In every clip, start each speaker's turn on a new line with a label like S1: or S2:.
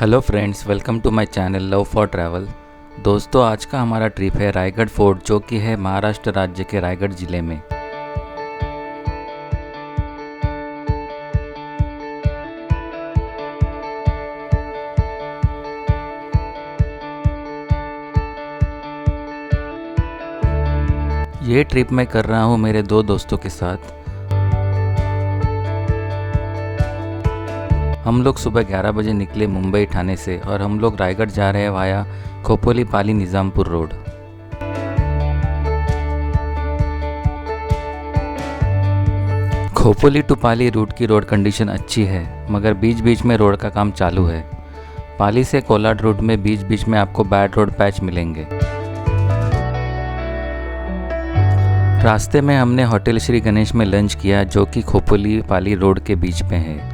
S1: Hello friends, welcome to my channel love for travel. दोस्तों, आज का हमारा ट्रिप है रायगढ़ फोर्ट, जो कि है महाराष्ट्र राज्य के रायगढ़ ज़िले में। ये ट्रिप मैं कर रहा हूँ मेरे दो दोस्तों के साथ। हम लोग सुबह 11 बजे निकले मुंबई ठाणे से और हम लोग रायगढ़ जा रहे हैं via Khopoli Pali Nizampur road. Khopoli to Pali route की रोड कंडीशन अच्छी है, मगर बीच बीच में रोड का काम चालू है। पाली से कोलाड रूट में बीच बीच में आपको बैड रोड पैच मिलेंगे। रास्ते में हमने होटल श्री गणेश में लंच किया, जो कि खोपोली पाली रोड के बीच में है।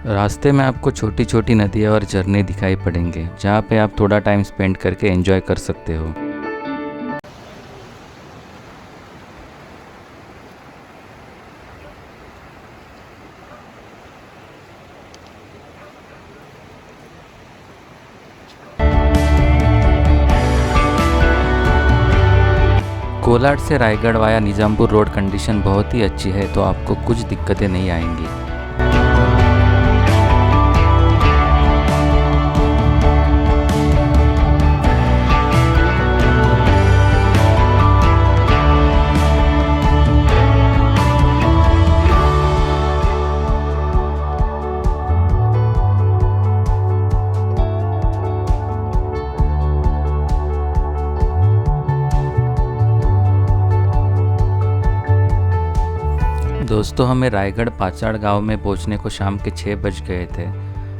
S1: रास्ते में आपको छोटी छोटी नदियाँ और झरने दिखाई पड़ेंगे, जहाँ पे आप थोड़ा टाइम स्पेंड करके एंजॉय कर सकते हो। कोलाड से Raigarh via Nizampur road condition बहुत ही अच्छी है, तो आपको कुछ दिक्कतें नहीं आएंगी। दोस्तों, हमें रायगढ़ पाचाड़ गांव में पहुंचने को शाम के 6 बज गए थे।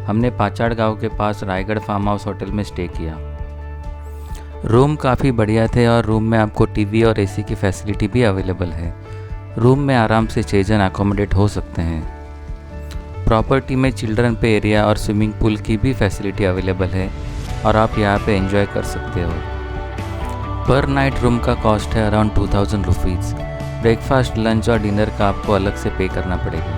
S1: हमने पाचाड़ गांव के पास रायगढ़ फार्म हाउस होटल में स्टे किया। रूम काफ़ी बढ़िया थे और रूम में आपको टीवी और एसी की फैसिलिटी भी अवेलेबल है। रूम में आराम से 6 जन अकोमोडेट हो सकते हैं। प्रॉपर्टी में चिल्ड्रन पे एरिया और स्विमिंग पूल की भी फैसिलिटी अवेलेबल है और आप यहाँ पे एंजॉय कर सकते हो। पर नाइट रूम का कॉस्ट है अराउंड 2000 रुपीज़। ब्रेकफास्ट, लंच और डिनर का आपको अलग से पे करना पड़ेगा।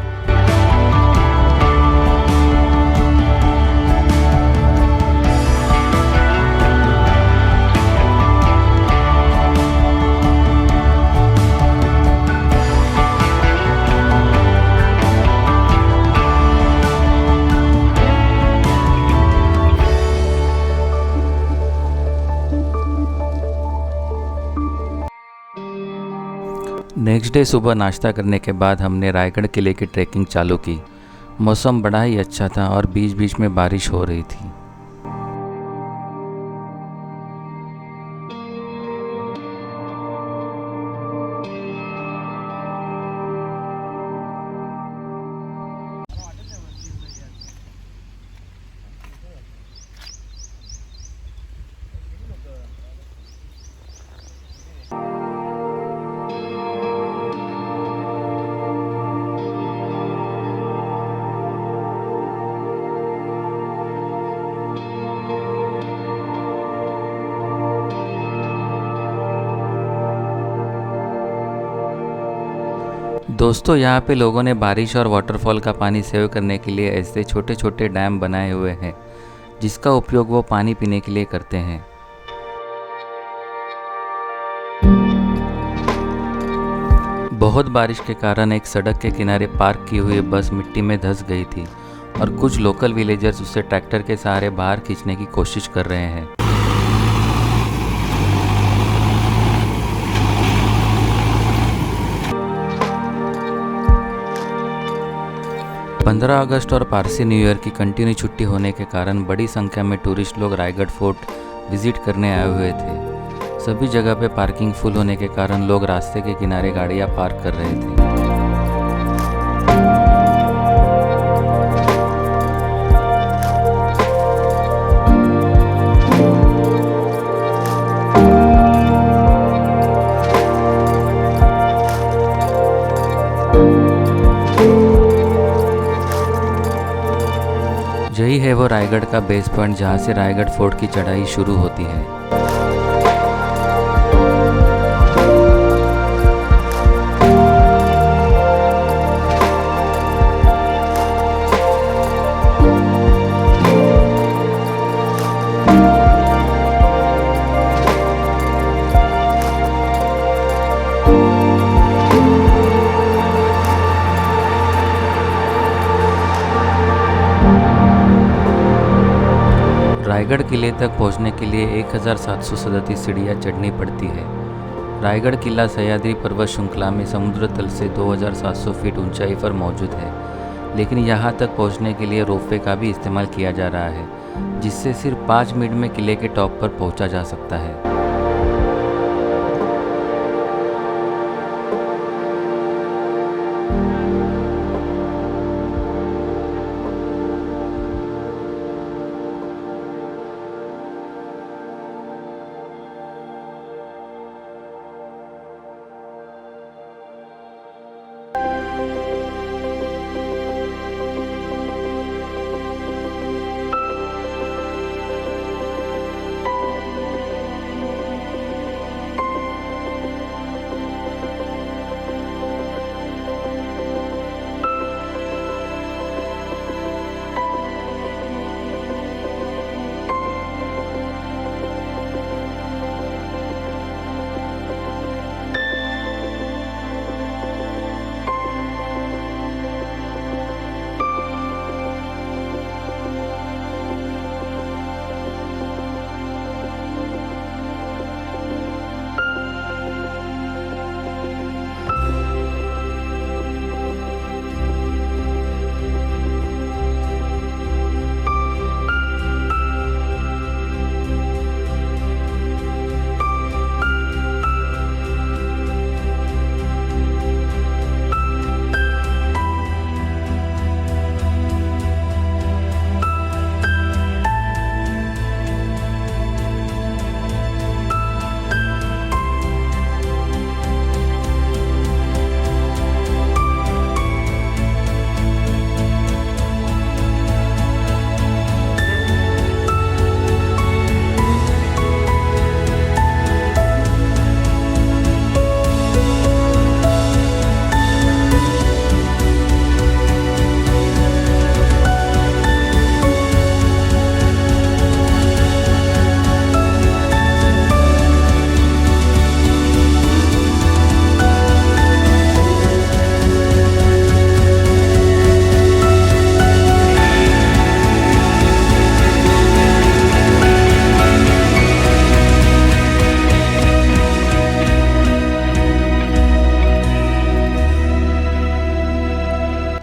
S1: नेक्स्ट डे सुबह नाश्ता करने के बाद हमने रायगढ़ किले की ट्रैकिंग चालू की। मौसम बड़ा ही अच्छा था और बीच बीच में बारिश हो रही थी। दोस्तों, यहाँ पे लोगों ने बारिश और वाटरफॉल का पानी सेव करने के लिए ऐसे छोटे छोटे डैम बनाए हुए हैं, जिसका उपयोग वो पानी पीने के लिए करते हैं। बहुत बारिश के कारण एक सड़क के किनारे पार्क की हुई बस मिट्टी में धंस गई थी और कुछ लोकल विलेजर्स उसे ट्रैक्टर के सहारे बाहर खींचने की कोशिश कर रहे हैं। 15 अगस्त और पारसी न्यू ईयर की कंटिन्यू छुट्टी होने के कारण बड़ी संख्या में टूरिस्ट लोग रायगढ़ फोर्ट विजिट करने आए हुए थे। सभी जगह पे पार्किंग फुल होने के कारण लोग रास्ते के किनारे गाड़ियां पार्क कर रहे थे। यही है वो रायगढ़ का बेस पॉइंट जहाँ से रायगढ़ फोर्ट की चढ़ाई शुरू होती है। रायगढ़ किले तक पहुंचने के लिए 1737 सीढ़ियाँ चढ़नी पड़ती है। रायगढ़ किला सह्याद्री पर्वत श्रृंखला में समुद्र तल से 2700 फीट ऊंचाई पर मौजूद है, लेकिन यहाँ तक पहुंचने के लिए रोपवे का भी इस्तेमाल किया जा रहा है, जिससे सिर्फ 5 मिनट में किले के टॉप पर पहुंचा जा सकता है।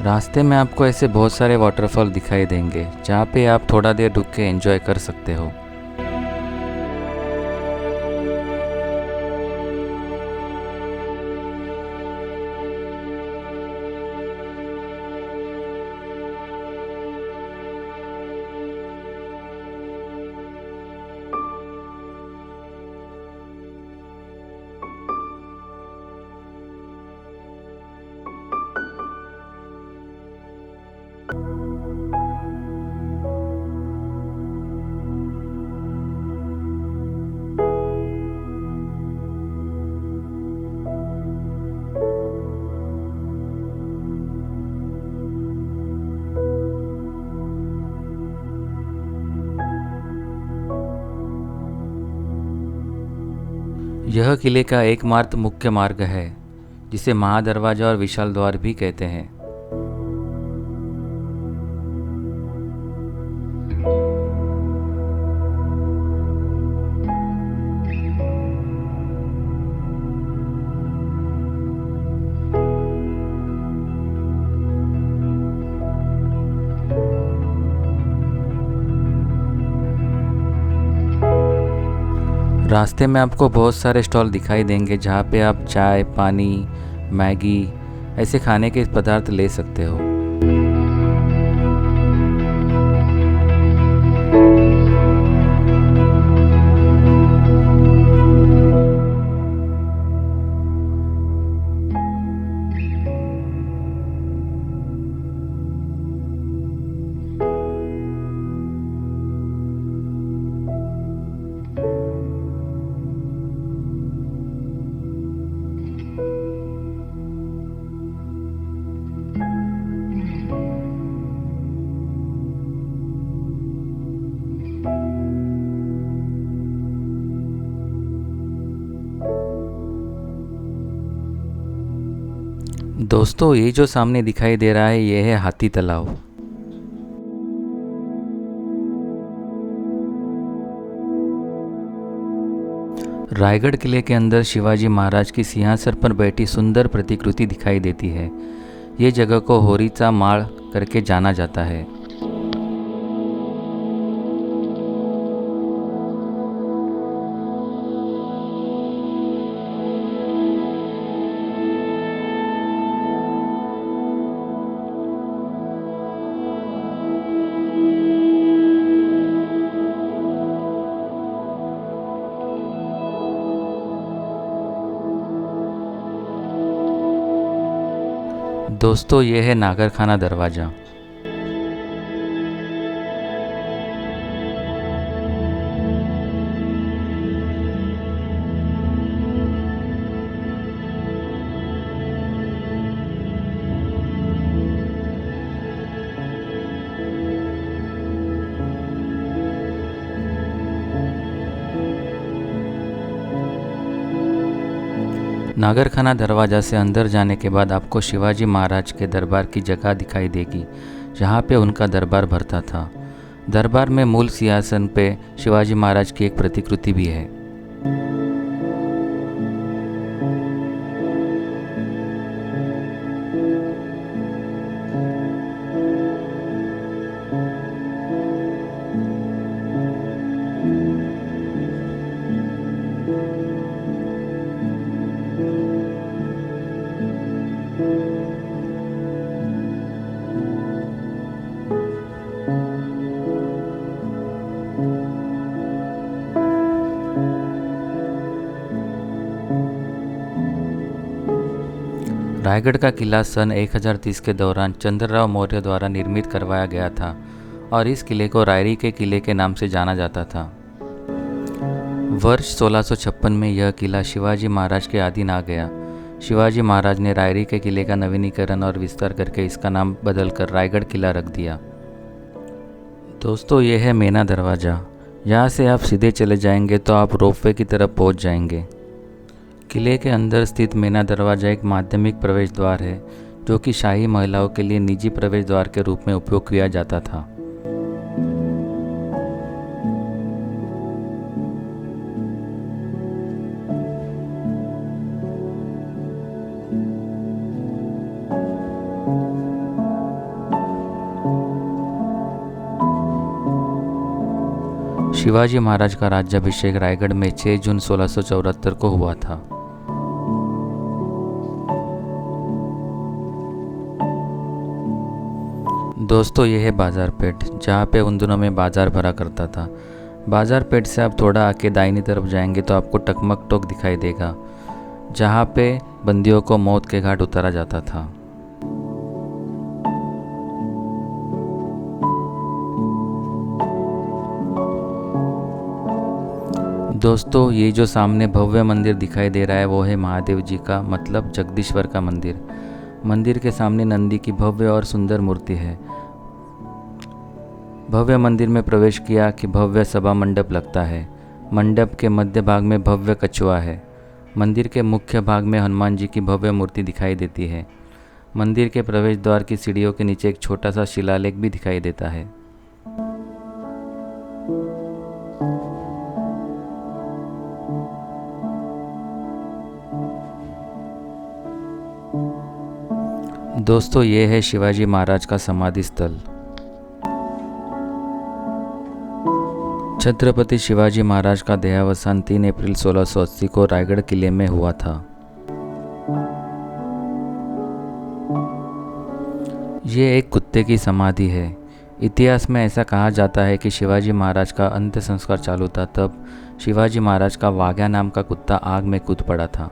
S1: रास्ते में आपको ऐसे बहुत सारे वाटरफॉल दिखाई देंगे, जहाँ पे आप थोड़ा देर रुक के एंजॉय कर सकते हो। यह किले का एकमात्र मुख्य मार्ग है, जिसे महादरवाजा और विशाल द्वार भी कहते हैं। रास्ते में आपको बहुत सारे स्टॉल दिखाई देंगे जहाँ पे आप चाय, पानी, मैगी ऐसे खाने के पदार्थ ले सकते हो। दोस्तों ये जो सामने दिखाई दे रहा है ये है हाथी तालाब। रायगढ़ किले के अंदर शिवाजी महाराज की सिंहासन पर बैठी सुंदर प्रतिकृति दिखाई देती है। ये जगह को होरीचा माळ करके जाना जाता है। दोस्तों ये है नागरखाना दरवाज़ा। नागरखाना दरवाज़ा से अंदर जाने के बाद आपको शिवाजी महाराज के दरबार की जगह दिखाई देगी जहाँ पे उनका दरबार भरता था। दरबार में मूल सिंहासन पे शिवाजी महाराज की एक प्रतिकृति भी है। रायगढ़ का किला सन 1030 के दौरान चंद्रराव मौर्य द्वारा निर्मित करवाया गया था और इस किले को रायरी के किले के नाम से जाना जाता था। वर्ष 1656 में यह किला शिवाजी महाराज के अधीन आ गया। शिवाजी महाराज ने रायरी के किले का नवीनीकरण और विस्तार करके इसका नाम बदलकर रायगढ़ किला रख दिया। दोस्तों ये है मेना दरवाज़ा। यहाँ से आप सीधे चले जाएंगे तो आप रोपवे की तरफ पहुँच जाएंगे। किले के अंदर स्थित मेना दरवाज़ा एक माध्यमिक प्रवेश द्वार है जो कि शाही महिलाओं के लिए निजी प्रवेश द्वार के रूप में उपयोग किया जाता था। शिवाजी महाराज का राज्याभिषेक रायगढ़ में 6 जून 1674 को हुआ था। दोस्तों ये है बाजार पेठ, जहाँ पे उन दिनों में बाजार भरा करता था। बाजार पेठ से आप थोड़ा आके दाहिनी तरफ जाएंगे तो आपको टकमक टोक दिखाई देगा, जहाँ पे बंदियों को मौत के घाट उतारा जाता था। दोस्तों ये जो सामने भव्य मंदिर दिखाई दे रहा है वो है महादेव जी का, मतलब जगदीश्वर का मंदिर। मंदिर के सामने नंदी की भव्य और सुंदर मूर्ति है। भव्य मंदिर में प्रवेश किया कि भव्य सभा मंडप लगता है। मंडप के मध्य भाग में भव्य कछुआ है। मंदिर के मुख्य भाग में हनुमान जी की भव्य मूर्ति दिखाई देती है। मंदिर के प्रवेश द्वार की सीढ़ियों के नीचे एक छोटा सा शिलालेख भी दिखाई देता है। दोस्तों ये है शिवाजी महाराज का समाधि स्थल। छत्रपति शिवाजी महाराज का देहावसान 3 अप्रैल 1680 को रायगढ़ किले में हुआ था। ये एक कुत्ते की समाधि है। इतिहास में ऐसा कहा जाता है कि शिवाजी महाराज का अंत्य संस्कार चालू था तब शिवाजी महाराज का वाघा नाम का कुत्ता आग में कूद पड़ा था।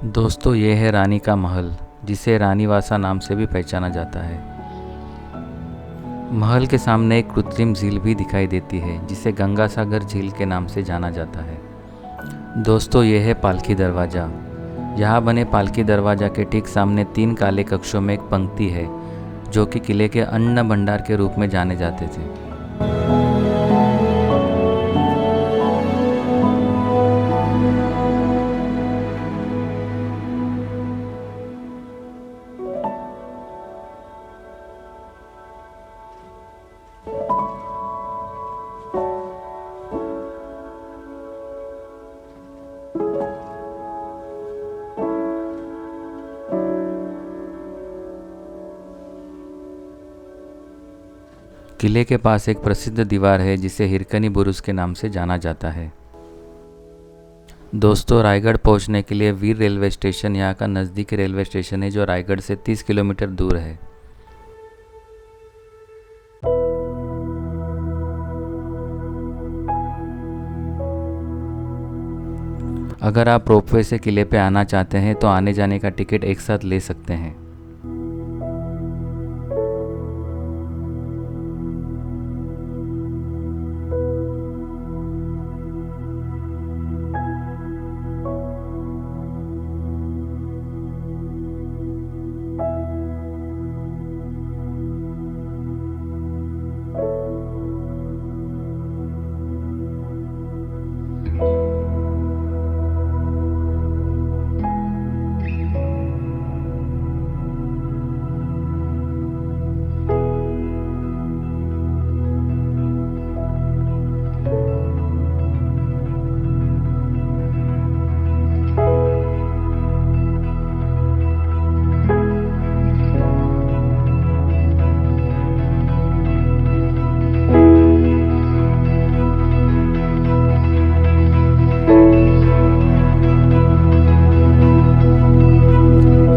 S1: दोस्तों, ये है रानी का महल, जिसे रानीवासा नाम से भी पहचाना जाता है। महल के सामने एक कृत्रिम झील भी दिखाई देती है, जिसे गंगासागर झील के नाम से जाना जाता है। दोस्तों, ये है पालकी दरवाज़ा। यहाँ बने पालकी दरवाज़ा के ठीक सामने 3 काले कक्षों में एक पंक्ति है, जो कि किले के अन्न भंडार के रूप में जाने जाते थे। किले के पास एक प्रसिद्ध दीवार है जिसे हिरकनी बुरुज के नाम से जाना जाता है। दोस्तों, रायगढ़ पहुंचने के लिए वीर रेलवे स्टेशन यहाँ का नज़दीकी रेलवे स्टेशन है, जो रायगढ़ से 30 किलोमीटर दूर है। अगर आप रोपवे से किले पे आना चाहते हैं तो आने जाने का टिकट एक साथ ले सकते हैं।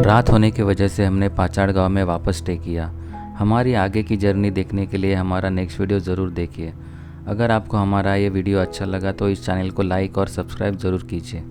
S1: रात होने की वजह से हमने पाचाड़ गांव में वापस स्टे किया। हमारी आगे की जर्नी देखने के लिए हमारा नेक्स्ट वीडियो ज़रूर देखिए। अगर आपको हमारा ये वीडियो अच्छा लगा तो इस चैनल को लाइक और सब्सक्राइब ज़रूर कीजिए।